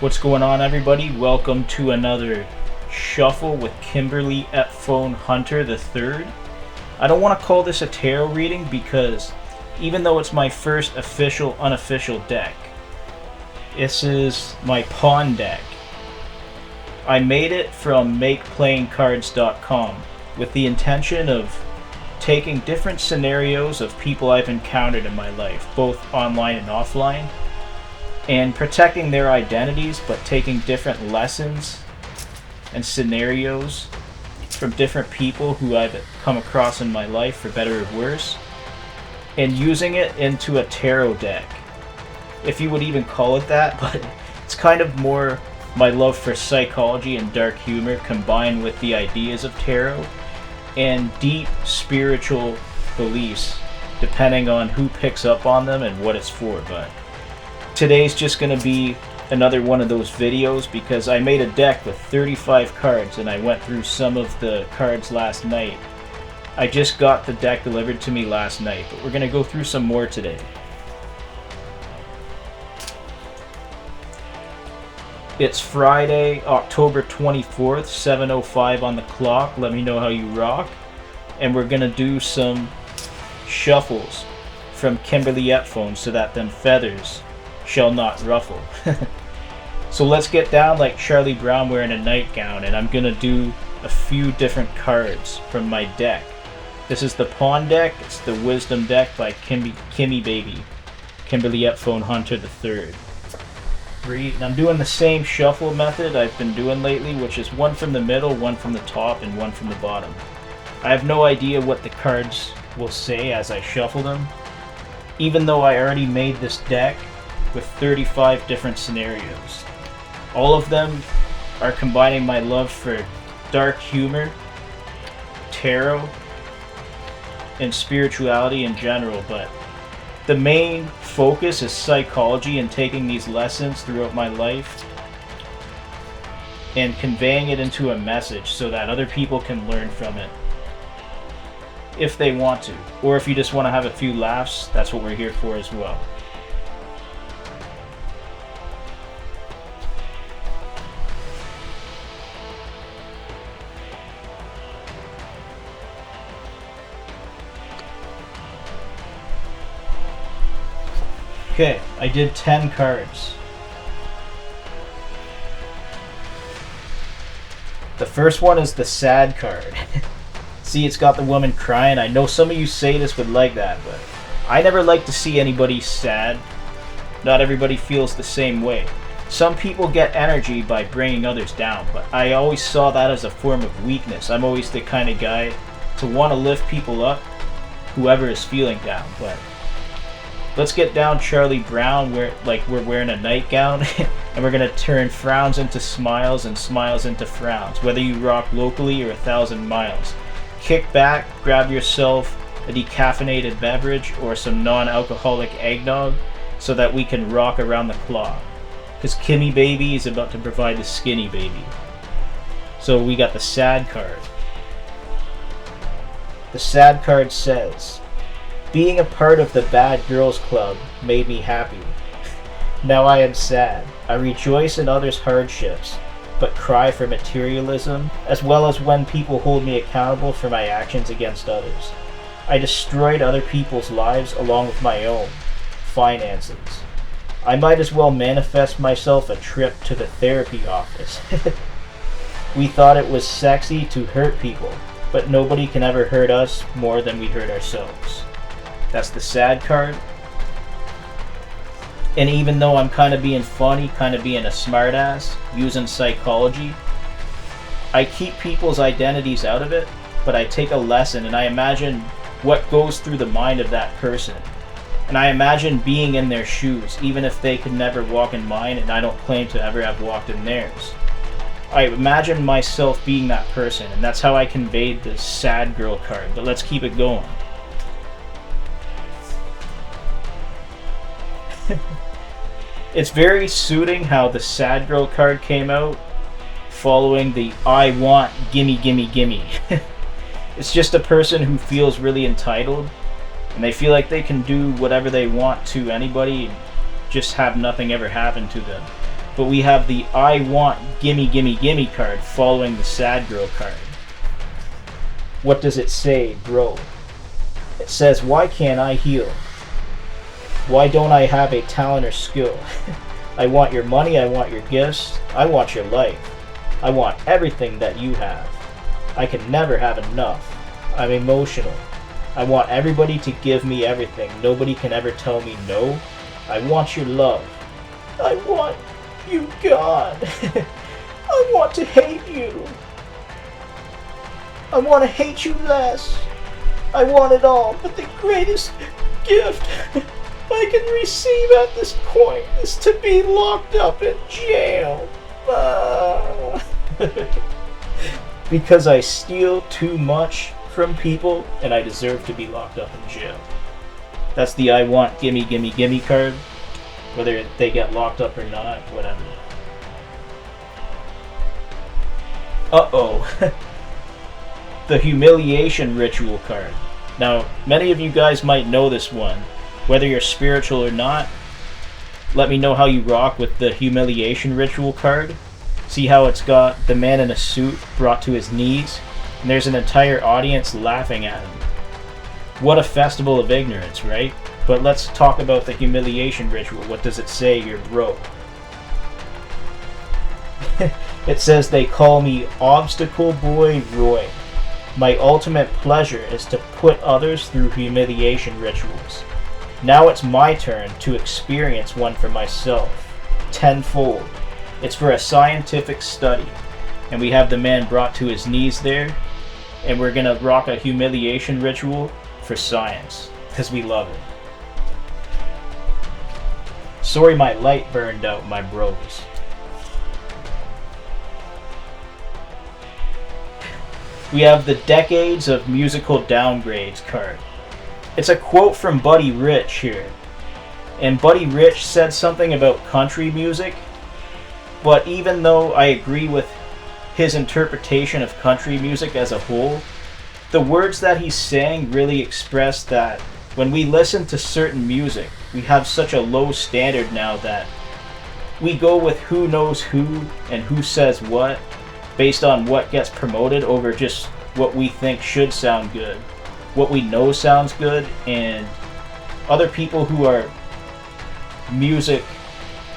What's going on, everybody? Welcome to another shuffle with Kimberly Epphone Hunter III. I don't want to call this a tarot reading because even though it's my first official unofficial deck, this is my pawn deck. I made it from makeplayingcards.com with the intention of taking different scenarios of people I've encountered in my life, both online and offline, and protecting their identities, but taking different lessons and scenarios from different people who I've come across in my life, for better or worse, and using it into a tarot deck, if you would even call it that. But it's kind of more my love for psychology and dark humor combined with the ideas of tarot and deep spiritual beliefs, depending on who picks up on them and what it's for. But today's just going to be another one of those videos because I made a deck with 35 cards and I went through some of the cards last night. I just got the deck delivered to me last night, but we're going to go through some more today. It's Friday, October 24th, 7:05 on the clock. Let me know how you rock. And we're going to do some shuffles from Kimberly Epphone so that them feathers shall not ruffle. So let's get down like Charlie Brown wearing a nightgown, and I'm gonna do a few different cards from my deck. This is the pawn deck. It's the wisdom deck by Kimmy Baby, Kimberly Epphone Hunter III. And I'm doing the same shuffle method I've been doing lately, which is one from the middle, one from the top, and one from the bottom. I have no idea what the cards will say as I shuffle them, even though I already made this deck with 35 different scenarios. All of them are combining my love for dark humor, tarot, and spirituality in general, but the main focus is psychology and taking these lessons throughout my life and conveying it into a message so that other people can learn from it if they want to, or if you just want to have a few laughs, that's what we're here for as well. Okay, I did 10 cards. The first one is the sad card. See, it's got the woman crying. I know some of you sadists would like that, but I never like to see anybody sad. Not everybody feels the same way. Some people get energy by bringing others down, but I always saw that as a form of weakness. I'm always the kind of guy to want to lift people up, whoever is feeling down. But let's get down Charlie Brown, where like we're wearing a nightgown, and we're gonna turn frowns into smiles and smiles into frowns, whether you rock locally or 1,000 miles. Kick back, grab yourself a decaffeinated beverage or some non-alcoholic eggnog so that we can rock around the clock, because Kimmy Baby is about to provide the skinny baby. So we got the sad card. The sad card says, "Being a part of the Bad Girls Club made me happy. Now I am sad. I rejoice in others' hardships, but cry for materialism, as well as when people hold me accountable for my actions against others. I destroyed other people's lives along with my own finances. I might as well manifest myself a trip to the therapy office. We thought it was sexy to hurt people, but nobody can ever hurt us more than we hurt ourselves." That's the sad card. And even though I'm kind of being funny, kind of being a smartass, using psychology, I keep people's identities out of it, but I take a lesson and I imagine what goes through the mind of that person. And I imagine being in their shoes, even if they could never walk in mine, and I don't claim to ever have walked in theirs. I imagine myself being that person, and that's how I conveyed the sad girl card. But let's keep it going. It's very suiting how the sad girl card came out following the I want gimme gimme gimme. It's just a person who feels really entitled and they feel like they can do whatever they want to anybody, just have nothing ever happen to them. but we have the I want gimme gimme gimme card following the sad girl card. What does it say, bro? It says, why can't I heal? Why don't I have a talent or skill? I want your money, I want your gifts, I want your life. I want everything that you have. I can never have enough. I'm emotional. I want everybody to give me everything. Nobody can ever tell me no. I want your love. I want you gone. I want to hate you. I want to hate you less. I want it all, but the greatest gift I can receive at this point is to be locked up in jail. Because I steal too much from people and I deserve to be locked up in jail. That's the I want gimme gimme gimme card. Whether they get locked up or not, whatever. Uh-oh. The humiliation ritual card. Now, many of you guys might know this one. Whether you're spiritual or not, let me know how you rock with the humiliation ritual card. See how it's got the man in a suit brought to his knees, and there's an entire audience laughing at him. What a festival of ignorance, right? But let's talk about the humiliation ritual. What does it say here, bro? It says they call me Obstacle Boy Roy. My ultimate pleasure is to put others through humiliation rituals. Now it's my turn to experience one for myself, tenfold. It's for a scientific study, and we have the man brought to his knees there, and we're gonna rock a humiliation ritual for science, because we love it. Sorry my light burned out, my bros. We have the Decades of Musical Downgrades card. It's a quote from Buddy Rich here. And Buddy Rich said something about country music, but even though I agree with his interpretation of country music as a whole, the words that he's saying really express that when we listen to certain music, we have such a low standard now that we go with who knows who and who says what based on what gets promoted over just what we think should sound good, what we know sounds good, and other people who are music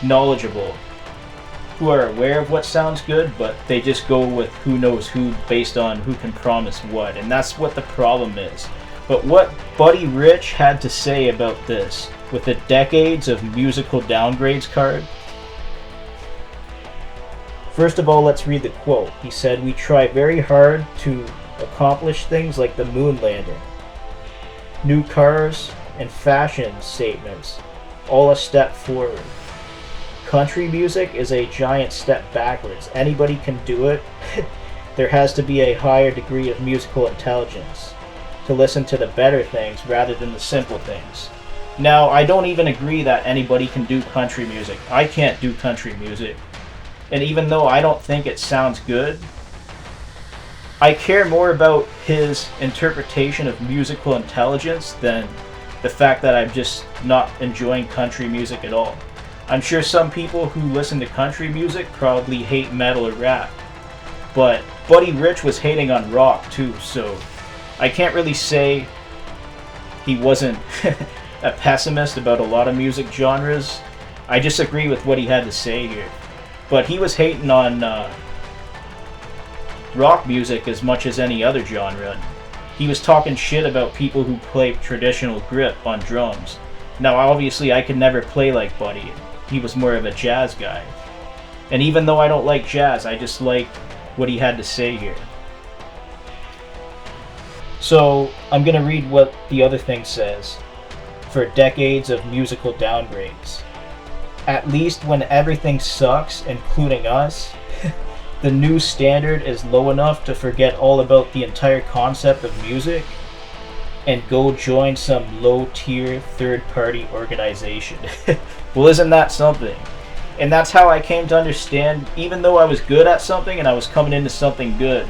knowledgeable, who are aware of what sounds good, but they just go with who knows who based on who can promise what, and that's what the problem is. But what Buddy Rich had to say about this with the Decades of Musical Downgrades card. First of all, let's read the quote. He said, "We try very hard to accomplish things like the moon landing, new cars, and fashion statements, all a step forward. Country music is a giant step backwards. Anybody can do it. There has to be a higher degree of musical intelligence to listen to the better things rather than the simple things." Now, I don't even agree that anybody can do country music. I can't do country music. And even though I don't think it sounds good, I care more about his interpretation of musical intelligence than the fact that I'm just not enjoying country music at all. I'm sure some people who listen to country music probably hate metal or rap, but Buddy Rich was hating on rock too, so I can't really say he wasn't a pessimist about a lot of music genres. I just agree with what he had to say here. But he was hating on rock music as much as any other genre. He was talking shit about people who play traditional grip on drums. Now obviously I could never play like Buddy. He was more of a jazz guy. And even though I don't like jazz, I just like what he had to say here. So I'm going to read what the other thing says for Decades of Musical Downgrades. At least when everything sucks, including us, the new standard is low enough to forget all about the entire concept of music and go join some low-tier third-party organization. Well, isn't that something? And that's how I came to understand, even though I was good at something and I was coming into something good,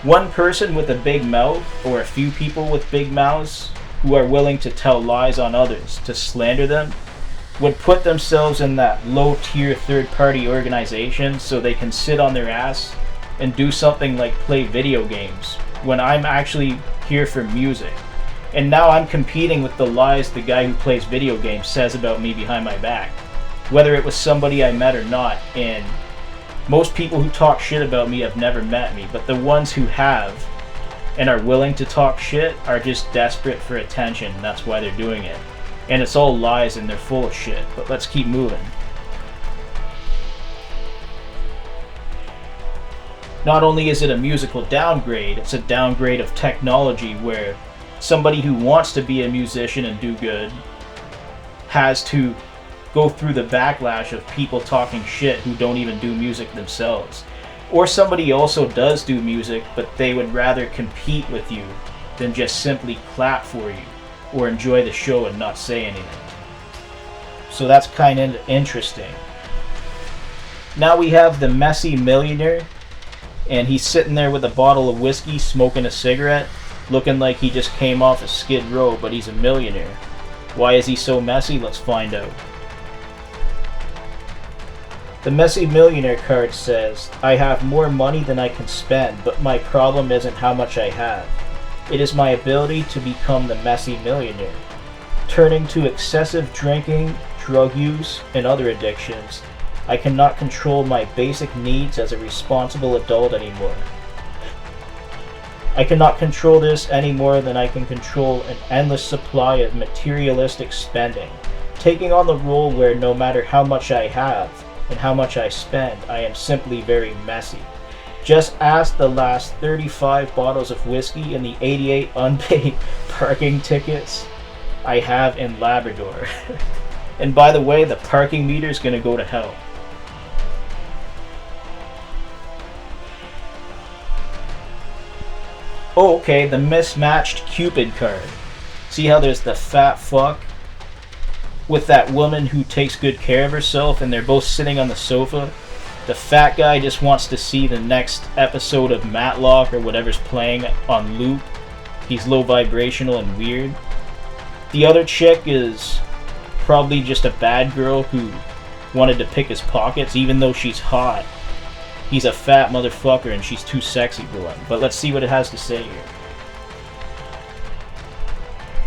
one person with a big mouth, or a few people with big mouths, who are willing to tell lies on others, to slander them, would put themselves in that low tier third party organization so they can sit on their ass and do something like play video games when I'm actually here for music. And now I'm competing with the lies the guy who plays video games says about me behind my back, whether it was somebody I met or not. And most people who talk shit about me have never met me, but the ones who have and are willing to talk shit are just desperate for attention, and that's why they're doing it. And it's all lies and they're full of shit, but let's keep moving. Not only is it a musical downgrade, it's a downgrade of technology where somebody who wants to be a musician and do good has to go through the backlash of people talking shit who don't even do music themselves. Or somebody also does do music, but they would rather compete with you than just simply clap for you or enjoy the show and not say anything. So that's kind of interesting. Now we have the messy millionaire, and he's sitting there with a bottle of whiskey, smoking a cigarette, looking like he just came off of Skid Row, but he's a millionaire. Why is he so messy? Let's find out. The messy millionaire card says, I have more money than I can spend, but my problem isn't how much I have. It is my ability to become the messy millionaire. Turning to excessive drinking, drug use, and other addictions, I cannot control my basic needs as a responsible adult anymore. I cannot control this any more than I can control an endless supply of materialistic spending, taking on the role where no matter how much I have and how much I spend, I am simply very messy. Just ask the last 35 bottles of whiskey and the 88 unpaid parking tickets I have in Labrador. And by the way, the parking meter is going to go to hell. Oh, okay, the mismatched Cupid card. See how there's the fat fuck with that woman who takes good care of herself, and they're both sitting on the sofa. The fat guy just wants to see the next episode of Matlock or whatever's playing on loop. He's low vibrational and weird. The other chick is probably just a bad girl who wanted to pick his pockets, even though she's hot. He's a fat motherfucker and she's too sexy for him. But let's see what it has to say here.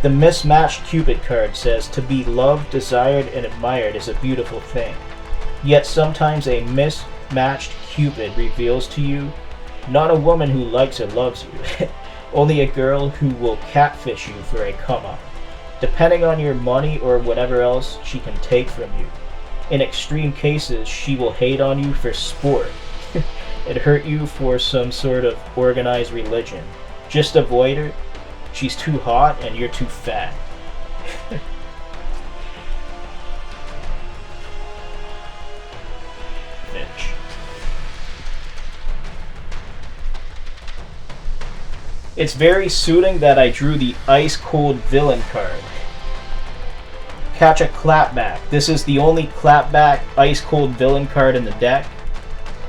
The mismatched Cupid card says, to be loved, desired, and admired is a beautiful thing. Yet sometimes a mismatched Cupid reveals to you not a woman who likes or loves you, only a girl who will catfish you for a come-up, depending on your money or whatever else she can take from you. In extreme cases, she will hate on you for sport and hurt you for some sort of organized religion. Just avoid her. She's too hot and you're too fat. Bitch. It's very suiting that I drew the ice cold villain card. Catch a clapback. This is the only clapback ice cold villain card in the deck,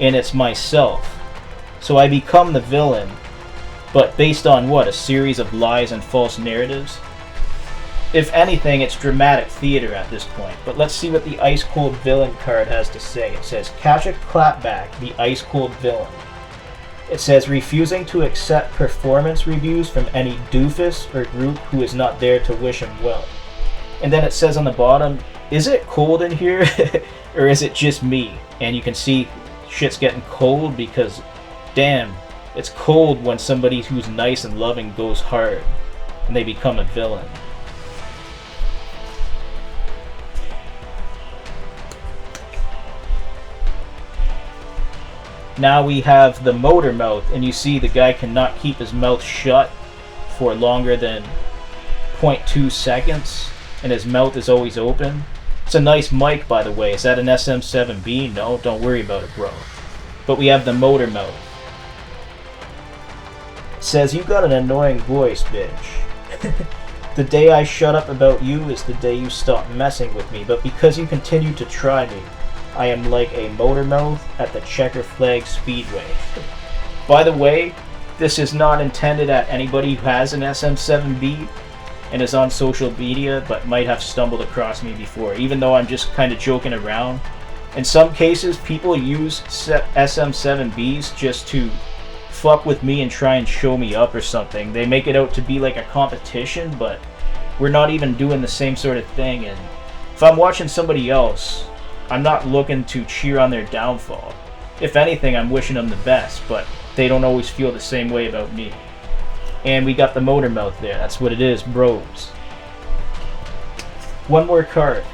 and it's myself. So I become the villain, but based on what? A series of lies and false narratives? If anything, it's dramatic theater at this point. But let's see what the ice cold villain card has to say. It says, catch a clapback, the ice cold villain. It says, refusing to accept performance reviews from any doofus or group who is not there to wish him well. And then it says on the bottom, is it cold in here? Or is it just me? And you can see shit's getting cold because, damn, it's cold when somebody who's nice and loving goes hard and they become a villain. Now we have the motor mouth, and you see the guy cannot keep his mouth shut for longer than 0.2 seconds, and his mouth is always open. It's a nice mic, by the way. Is that an SM7B? No, don't worry about it, bro. But we have the motor mouth. It says, you got an annoying voice, bitch. The day I shut up about you is the day you stop messing with me, but because you continue to try me, I am like a motor mouth at the Checker Flag Speedway. By the way, this is not intended at anybody who has an SM7B. and is on social media but might have stumbled across me before, even though I'm just kind of joking around. In some cases, people use SM7Bs just to fuck with me and try and show me up or something. They make it out to be like a competition, but we're not even doing the same sort of thing. And if I'm watching somebody else, I'm not looking to cheer on their downfall. If anything, I'm wishing them the best, but they don't always feel the same way about me. And we got the motor mouth there. That's what it is, bros. One more card.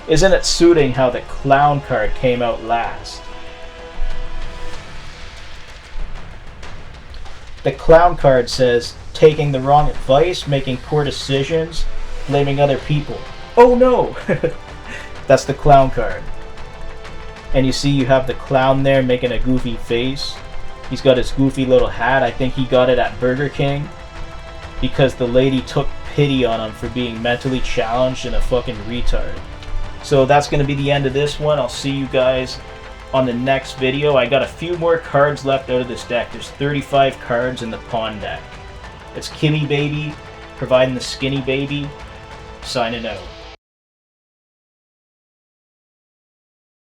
Isn't it suiting how the clown card came out last? The clown card says, taking the wrong advice, making poor decisions, blaming other people. Oh no! That's the clown card. And you see you have the clown there making a goofy face. He's got his goofy little hat. I think he got it at Burger King because the lady took pity on him for being mentally challenged and a fucking retard. So that's going to be the end of this one. I'll see you guys on the next video. I got a few more cards left out of this deck. There's 35 cards in the pawn deck. It's Kimmy Baby providing the skinny baby. Signing out.